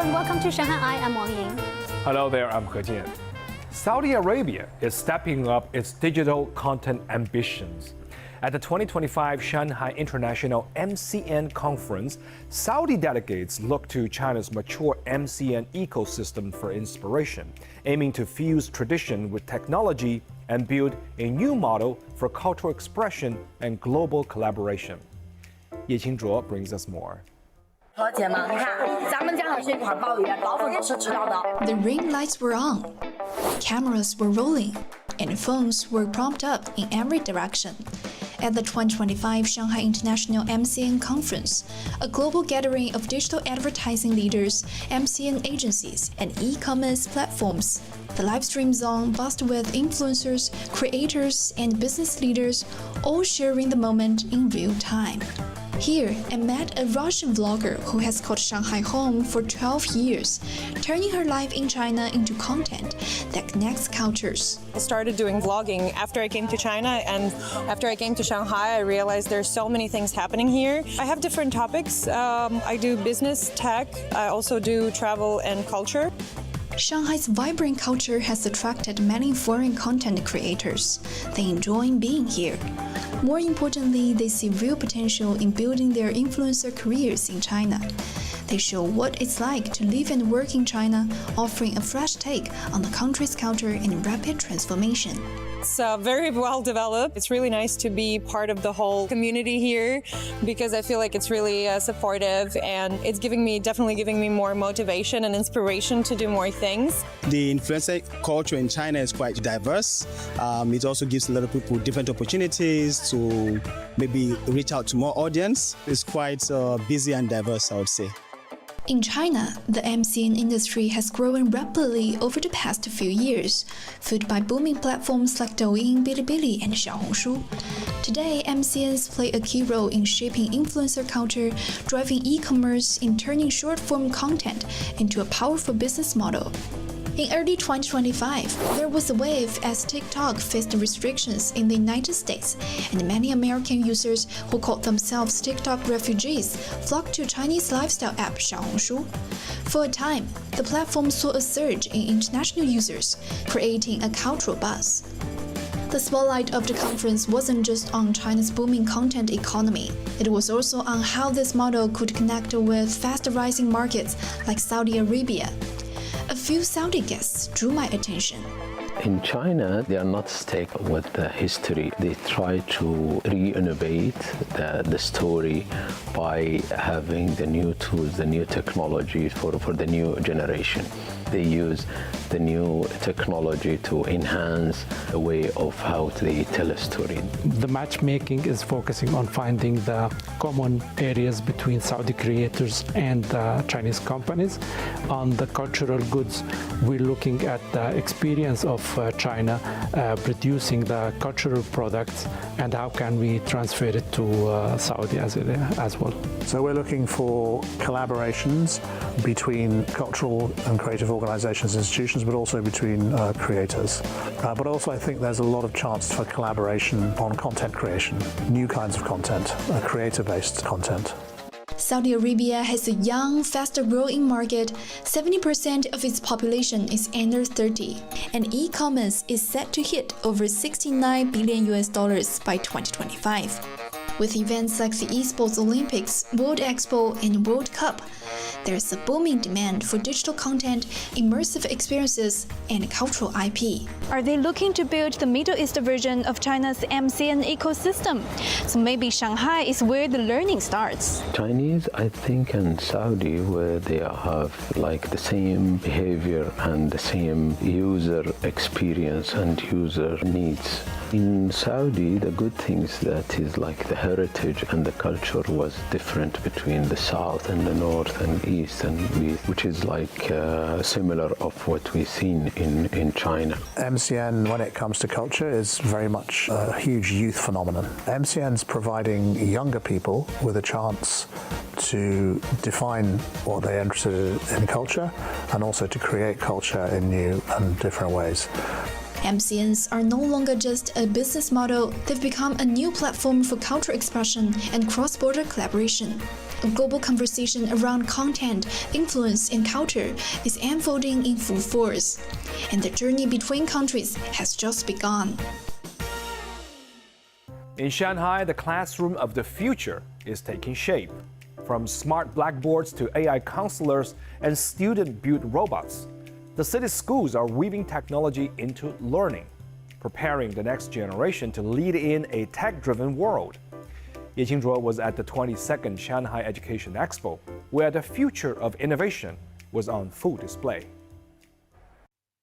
and welcome to ShanghaiEye. I'm Wang Ying. Hello there, I'm He Jian. Saudi Arabia is stepping up its digital content ambitions. At the 2025 Shanghai International MCN Conference, Saudi delegates look to China's mature MCN ecosystem for inspiration, aiming to fuse tradition with technology and build a new model for cultural expression and global collaboration. Ye Qingzhuo brings us more. The ring lights were on, cameras were rolling, and phones were propped up in every direction. At the 2025 Shanghai International MCN Conference, a global gathering of digital advertising leaders, MCN agencies, and e-commerce platforms, the live stream zone buzzed with influencers, creators, and business leaders, all sharing the moment in real time. Here, I met a Russian vlogger who has called Shanghai home for 12 years, turning her life in China into content that connects cultures. I started doing vlogging after I came to China, and after I came to Shanghai, I realized there's so many things happening here. I have different topics. I do business, tech, I also do travel and culture. Shanghai's vibrant culture has attracted many foreign content creators. They enjoy being here. More importantly, they see real potential in building their influencer careers in China. They show what it's like to live and work in China, offering a fresh take on the country's culture in rapid transformation. It's very well developed. It's really nice to be part of the whole community here because I feel like it's really supportive, and it's definitely giving me more motivation and inspiration to do more things. The influencer culture in China is quite diverse. It also gives a lot of people different opportunities to maybe reach out to more audience. It's quite busy and diverse, I would say. In China, the MCN industry has grown rapidly over the past few years, fueled by booming platforms like Douyin, Bilibili, and Xiaohongshu. Today, MCNs play a key role in shaping influencer culture, driving e-commerce, and turning short-form content into a powerful business model. In early 2025, there was a wave as TikTok faced restrictions in the United States, and many American users who called themselves TikTok refugees flocked to Chinese lifestyle app Xiaohongshu. For a time, the platform saw a surge in international users, creating a cultural buzz. The spotlight of the conference wasn't just on China's booming content economy. It was also on how this model could connect with fast-rising markets like Saudi Arabia. A few Saudi guests drew my attention. In China, they are not stuck with the history. They try to re-innovate the story by having the new tools, the new technology for the new generation. They use the new technology to enhance the way of how they tell a story. The matchmaking is focusing on finding the common areas between Saudi creators and Chinese companies. On the cultural goods, we're looking at the experience of China producing the cultural products and how can we transfer it to Saudi as well. So we're looking for collaborations between cultural and creative organizations and institutions, but also between creators. But also I think there's a lot of chance for collaboration on content creation, new kinds of content, creator-based content. Saudi Arabia has a young, faster-growing market. 70% of its population is under 30, and e-commerce is set to hit over $69 billion by 2025. With events like the Esports Olympics, World Expo, and World Cup, there's a booming demand for digital content, immersive experiences, and cultural IP. Are they looking to build the Middle East version of China's MCN ecosystem? So maybe Shanghai is where the learning starts. Chinese, I think, and Saudi, where they have like the same behavior and the same user experience and user needs. In Saudi, the good things that is like the heritage and the culture was different between the south and the north and east and west, which is like similar of what we've seen in China. MCN, when it comes to culture, is very much a huge youth phenomenon. MCN's providing younger people with a chance to define what they're interested in culture and also to create culture in new and different ways. MCNs are no longer just a business model, they've become a new platform for cultural expression and cross-border collaboration. A global conversation around content, influence, and culture is unfolding in full force, and the journey between countries has just begun. In Shanghai, the classroom of the future is taking shape. From smart blackboards to AI counselors and student-built robots, the city's schools are weaving technology into learning, preparing the next generation to lead in a tech-driven world. Ye Qingzhuo was at the 22nd Shanghai Education Expo, where the future of innovation was on full display.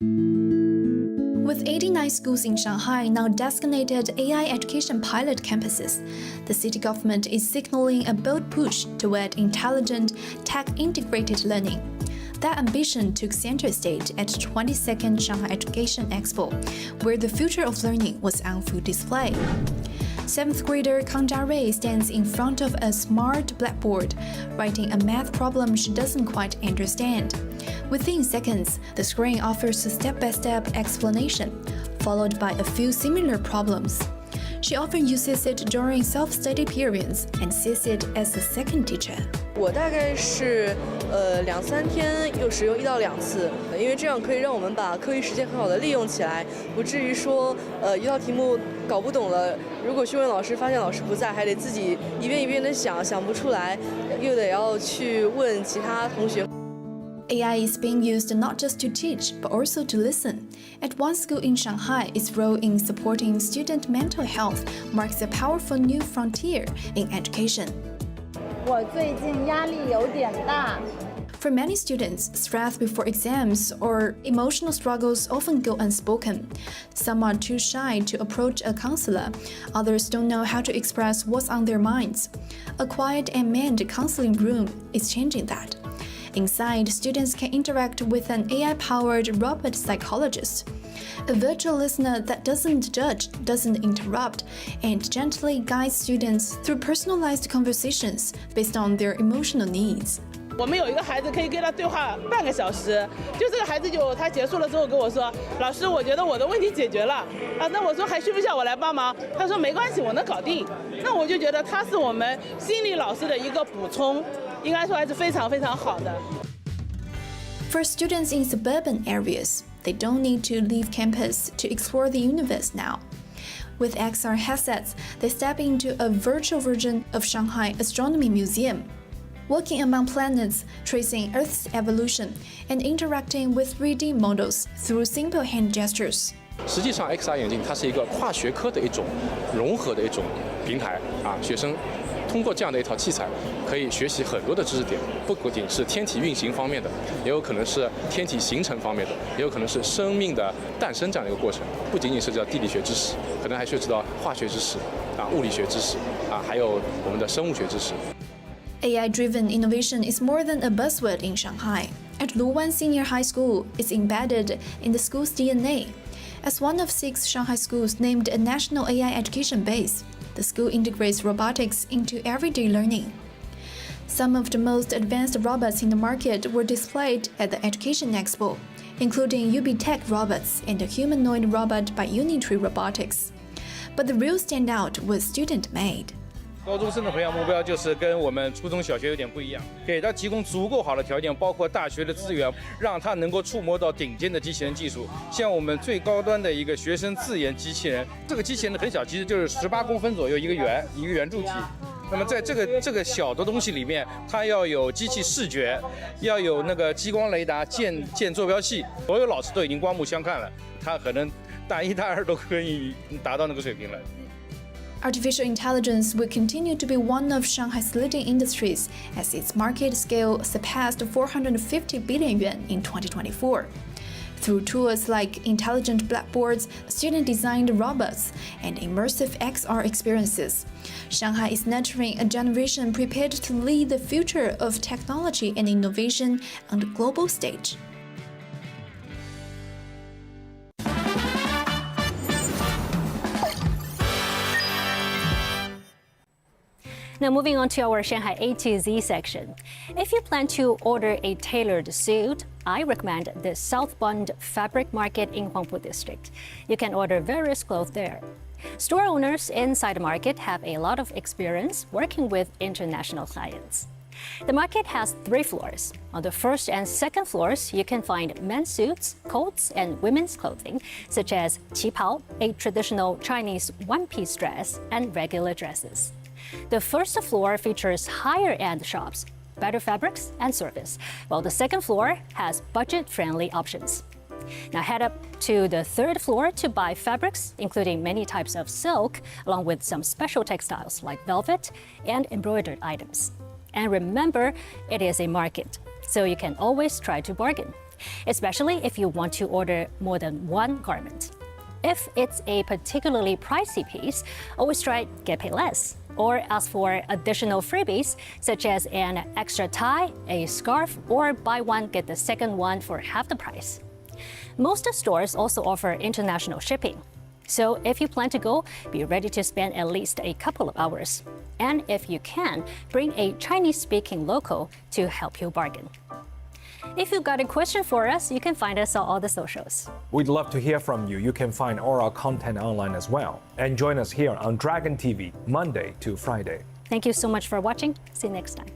With 89 schools in Shanghai now designated AI education pilot campuses, the city government is signaling a bold push toward intelligent, tech-integrated learning. That ambition took center stage at the 22nd Shanghai Education Expo, where the future of learning was on full display. 7th grader Kang Jia-rui stands in front of a smart blackboard, writing a math problem she doesn't quite understand. Within seconds, the screen offers a step-by-step explanation, followed by a few similar problems. She often uses it during self-study periods and sees it as a second teacher. 我大概是2-3天又使用1到2次，因为这样可以让我们把课余时间很好的利用起来，不至于说一道题目搞不懂了，如果去问老师，发现老师不在，还得自己一遍一遍的想，想不出来，又得要去问其他同学。 AI is being used not just to teach, but also to listen. At one school in Shanghai, its role in supporting student mental health marks a powerful new frontier in education. 我最近压力有点大。 For many students, stress before exams or emotional struggles often go unspoken. Some are too shy to approach a counselor, others don't know how to express what's on their minds. A quiet and manned counseling room is changing that. Inside, students can interact with an AI-powered robot psychologist, a virtual listener that doesn't judge, doesn't interrupt, and gently guides students through personalized conversations based on their emotional needs. 我们有一个孩子可以跟他对话半个小时，就这个孩子他结束了之后跟我说，老师，我觉得我的问题解决了啊。那我说还需不需要我来帮忙？他说没关系，我能搞定。那我就觉得他是我们心理老师的一个补充，应该说还是非常非常好的。 For students in suburban areas, they don't need to leave campus to explore the universe now. With XR headsets, they step into a virtual version of Shanghai Astronomy Museum. Walking among planets, tracing Earth's evolution, and interacting with 3D models through simple hand gestures. 实际上 ，XR 眼镜它是一个跨学科的一种融合的一种平台啊，学生通过这样的一套器材，可以学习很多的知识点，不仅是天体运行方面的，也有可能是天体形成方面的，也有可能是生命的诞生这样的一个过程，不仅仅涉及到地理学知识，可能还涉及到化学知识啊、物理学知识啊，还有我们的生物学知识。 AI-driven innovation is more than a buzzword in Shanghai. At Luwan Senior High School, it's embedded in the school's DNA. As one of 6 Shanghai schools named a national AI education base, the school integrates robotics into everyday learning. Some of the most advanced robots in the market were displayed at the Education Expo, including UB-Tech robots and a humanoid robot by Unitree Robotics. But the real standout was student-made. 高中生的培养目标就是跟我们初中小学有点不一样，给他提供足够好的条件，包括大学的资源，让他能够触摸到顶尖的机器人技术。像我们最高端的一个学生自研机器人，这个机器人很小，其实就是18公分左右一个圆柱体。那么在这个小的东西里面，它要有机器视觉，要有那个激光雷达、键坐标系，所有老师都已经刮目相看了，他可能大1、大2都可以达到那个水平了。 Artificial intelligence will continue to be one of Shanghai's leading industries as its market scale surpassed 450 billion yuan in 2024. Through tools like intelligent blackboards, student-designed robots, and immersive XR experiences, Shanghai is nurturing a generation prepared to lead the future of technology and innovation on the global stage. Now moving on to our Shanghai A to Z section. If you plan to order a tailored suit, I recommend the Southbound Fabric Market in Huangpu District. You can order various clothes there. Store owners inside the market have a lot of experience working with international clients. The market has 3 floors. On the first and second floors, you can find men's suits, coats, and women's clothing, such as qipao, a traditional Chinese one-piece dress, and regular dresses. The first floor features higher-end shops, better fabrics, and service, while the second floor has budget-friendly options. Now head up to the 3rd floor to buy fabrics, including many types of silk, along with some special textiles like velvet and embroidered items. And remember, it is a market, so you can always try to bargain, especially if you want to order more than one garment. If it's a particularly pricey piece, always try get paid less, or ask for additional freebies, such as an extra tie, a scarf, or buy one, get the second one for half the price. Most stores also offer international shipping. So if you plan to go, be ready to spend at least a couple of hours. And if you can, bring a Chinese-speaking local to help you bargain. If you've got a question for us, you can find us on all the socials. We'd love to hear from you. You can find all our content online as well. And join us here on Dragon TV, Monday to Friday. Thank you so much for watching. See you next time.